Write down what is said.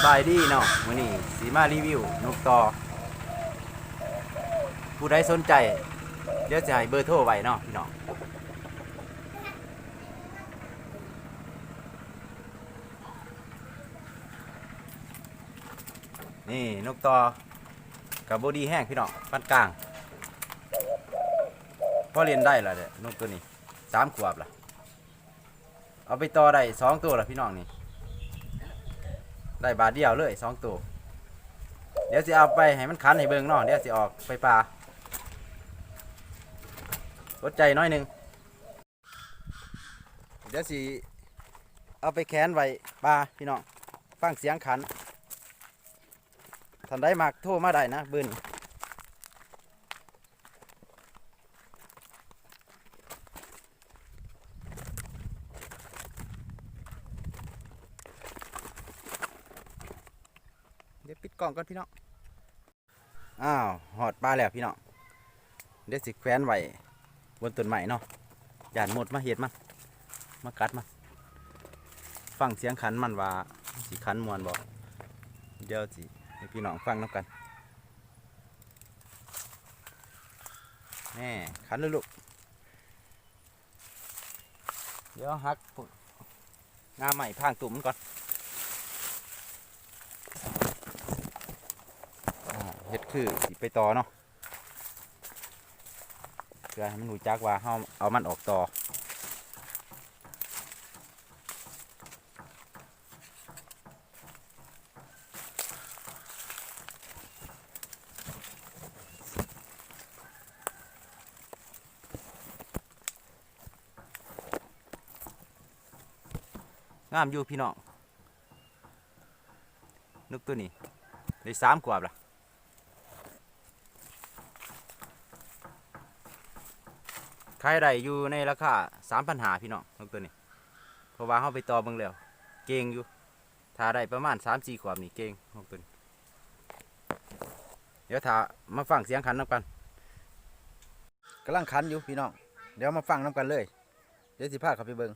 บายดีเนาะมื้อนี้สีมารีวิวนกต่อผู้ใดสนใจเดี๋ยวจะให้เบอร์โทรไว้เนาะพี่น้องนี่นกต่อกับบอดี้แห้งพี่น้องปานกลางพอเรียนได้ละเด้อนกตัวนี้3 ขวบละเอาไปต่อได้2 ตัวละพี่น้องนี่ได้บาทเดียวเลย2 ตัวเดี๋ยวสิเอาไปให้มันขันให้เบิ่งเนาะเดี๋ยวสิออกไปปลาอดใจน้อยหนึ่งเดี๋ยวสิเอาไปแขวนไว้ปลาพี่น้องฟังเสียงขันท่านใดมักโทรมาได้นะเบิ้นเดี๋ยวปิดกล่องก่อนพี่น้องอ้าวหอดปลาแล้วพี่น้องเดี๋ยวสิแขวนไว้บนต้นไม้เนาะย่านหมดมาเห็ดมันมากัดมันฟังเสียงขันมันว่าสิขันมวนบอกเดี๋ยวสิให้พี่น้องฟังน้ำกันแม่ขันเลยลูกเดี๋ยวหักงาใหม่พางตุ่มมันก่อนเห็ดคือสิไปต่อเนาะเพื่อให้มันรู้จักว่าเอามันออกต่องามอยู่พี่น้องนกตัวนี้ได้3 ขวบละขายได้อยู่ในราคา3,500พี่น้องนกตัวนี้เพราะว่าเขาไปต่อเบิ่งแล้วเก่งอยู่ถ้าได้ประมาณ3-4 ขวบนี่เก่งนกตัวนี้เดี๋ยวถ้ามาฟังเสียงขันน้ำกันกำลังขันอยู่พี่น้องเดี๋ยวมาฟังน้ำกันเลยเดี๋ยวสิพาเขาไปเบิ่ง